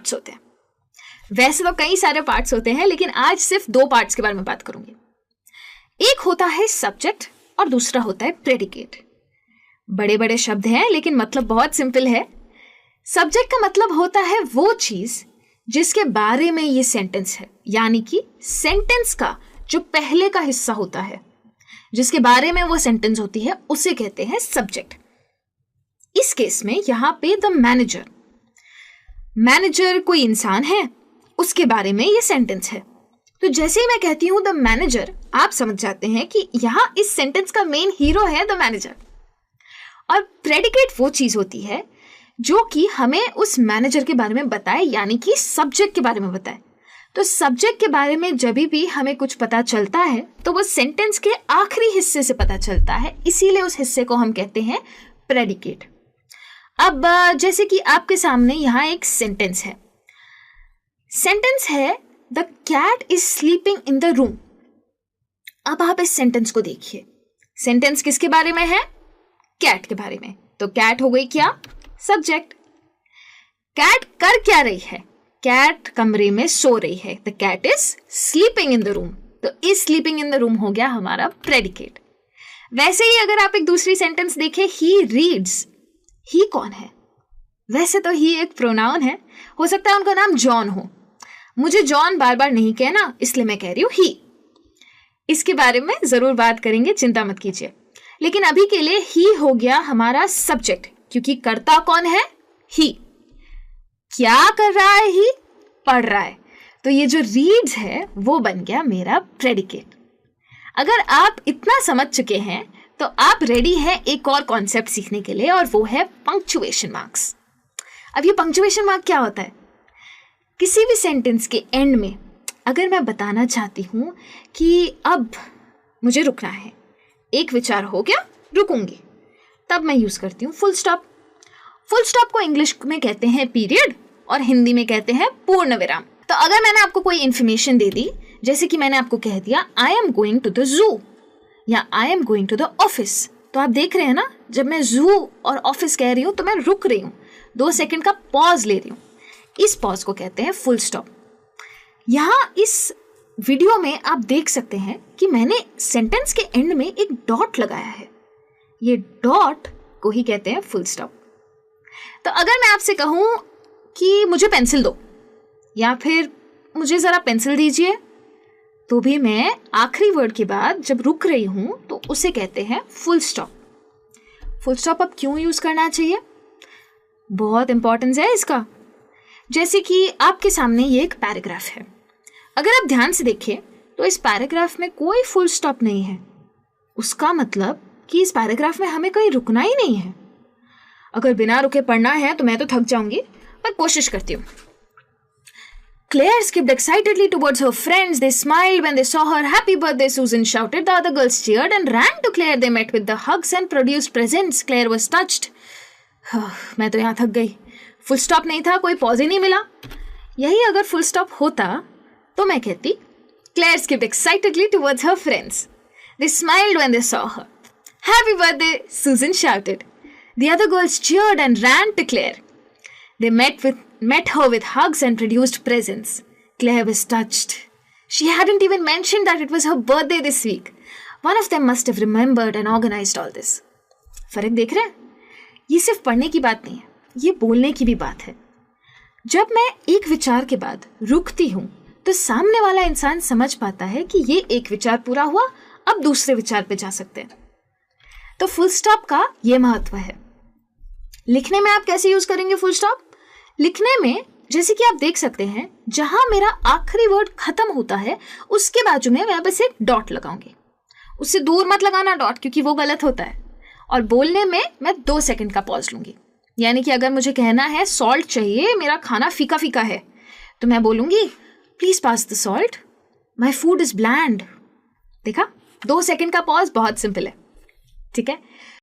Parts होते हैं। वैसे तो कई सारे पार्ट्स होते हैं, लेकिन आज सिर्फ 2 पार्ट्स के बारे में बात करूंगी। एक होता है सब्जेक्ट और दूसरा होता है प्रेडिकेट। बड़े बड़े शब्द हैं लेकिन मतलब बहुत सिंपल है। सब्जेक्ट का मतलब होता है वो चीज जिसके बारे में ये सेंटेंस है, यानी कि सेंटेंस का जो पहले का हिस्सा होता है, जिसके बारे में वो सेंटेंस होती है, उसे कहते हैं सब्जेक्ट। इस केस में यहां पे द मैनेजर कोई इंसान है, उसके बारे में ये सेंटेंस है। तो जैसे ही मैं कहती हूं द मैनेजर, आप समझ जाते हैं कि यहां इस सेंटेंस का मेन हीरो है द मैनेजर। और प्रेडिकेट वो चीज होती है जो कि हमें उस मैनेजर के बारे में बताए, यानी कि सब्जेक्ट के बारे में बताए। तो सब्जेक्ट के बारे में जब भी हमें कुछ पता चलता है तो वो सेंटेंस के आखिरी हिस्से से पता चलता है, इसीलिए उस हिस्से को हम कहते हैं प्रेडिकेट। अब जैसे कि आपके सामने यहां एक सेंटेंस है। सेंटेंस है the cat is sleeping in the room. अब आप इस सेंटेंस को देखिए। सेंटेंस किसके बारे में है? कैट के बारे में। तो कैट हो गई क्या? सब्जेक्ट। कैट कर क्या रही है? कैट कमरे में सो रही है। The cat is sleeping in the room. तो is sleeping in the room हो गया हमारा प्रेडिकेट। वैसे ही अगर आप एक दूसरी सेंटेंस देखें, ही रीड्स। ही कौन है? वैसे तो ही एक प्रोनाउन है, हो सकता है उनका नाम जॉन हो। मुझे जॉन बार बार नहीं कहना, इसलिए मैं कह रही हूं ही। इसके बारे में जरूर बात करेंगे, चिंता मत कीजिए। लेकिन अभी के लिए ही हो गया हमारा सब्जेक्ट, क्योंकि करता कौन है? ही। क्या कर रहा है? ही पढ़ रहा है। तो ये जो रीड्स है वो बन गया मेरा प्रेडिकेट। अगर आप इतना समझ चुके हैं तो आप रेडी हैं एक और कॉन्सेप्ट सीखने के लिए, और वो है पंक्चुएशन मार्क्स। अब ये पंक्चुएशन मार्क क्या होता है? किसी भी सेंटेंस के एंड में अगर मैं बताना चाहती हूं कि अब मुझे रुकना है, एक विचार हो गया, रुकूंगी, तब मैं यूज करती हूँ फुल स्टॉप। फुल स्टॉप को इंग्लिश में कहते हैं पीरियड और हिंदी में कहते हैं पूर्ण विराम। तो अगर मैंने आपको कोई इंफॉर्मेशन दे दी, जैसे कि मैंने आपको कह दिया I am going to the zoo या I am going to the office, तो आप देख रहे हैं ना, जब मैं जू और ऑफिस कह रही हूँ तो मैं रुक रही हूँ, 2 सेकंड का पॉज ले रही हूँ। इस पॉज को कहते हैं फुल स्टॉप। यहां इस वीडियो में आप देख सकते हैं कि मैंने सेंटेंस के एंड में एक डॉट लगाया है। ये डॉट को ही कहते हैं फुल स्टॉप। तो अगर मैं आपसे कहूं कि मुझे पेंसिल दो या फिर मुझे जरा पेंसिल दीजिए, तो भी मैं आखिरी वर्ड के बाद जब रुक रही हूं तो उसे कहते हैं फुल स्टॉप। फुल स्टॉप अब क्यों यूज करना चाहिए? बहुत इंपॉर्टेंस है इसका। जैसे कि आपके सामने ये एक पैराग्राफ है। अगर आप ध्यान से देखें तो इस पैराग्राफ में कोई फुल स्टॉप नहीं है। उसका मतलब कि इस पैराग्राफ में हमें कहीं रुकना ही नहीं है। अगर बिना रुके पढ़ना है तो मैं तो थक जाऊंगी, पर कोशिश करती हूँ। Claire skipped excitedly towards her friends. They smiled when they saw her. Happy birthday, Susan shouted. The other girls cheered and ran to Claire. They met with the hugs and produced presents. Claire was touched. मैं तो यहाँ थक गई। Full stop नहीं था, कोई pause ही नहीं मिला। यही अगर फुल स्टॉप होता तो मैं कहती Claire skipped excitedly towards her friends. They smiled when they saw her. Happy birthday, Susan shouted. The other girls cheered and ran to Claire. They met her with hugs and produced presents. Claire was touched. She hadn't even mentioned that it was her birthday this week. One of them must have remembered and organized all this. फर्क देख रहे हैं? ये सिर्फ पढ़ने की बात नहीं है, ये बोलने की भी बात है। जब मैं एक विचार के बाद रुकती हूँ तो सामने वाला इंसान समझ पाता है कि ये एक विचार पूरा हुआ, अब दूसरे विचार पे जा सकते हैं। तो फुल स्टॉप का ये महत्व है। लिखने में आप कैसे यूज करेंगे फुल स्टॉप? लिखने में जैसे कि आप देख सकते हैं, जहां मेरा आखिरी वर्ड खत्म होता है उसके बाजू में मैं बस एक डॉट लगाऊंगी। उससे दूर मत लगाना डॉट, क्योंकि वो गलत होता है। और बोलने में मैं 2 सेकंड का पॉज लूंगी। यानी कि अगर मुझे कहना है सॉल्ट चाहिए, मेरा खाना फीका फीका है, तो मैं बोलूंगी please pass the salt, my food is bland. देखा, 2 सेकंड का पॉज बहुत सिंपल है। ठीक है,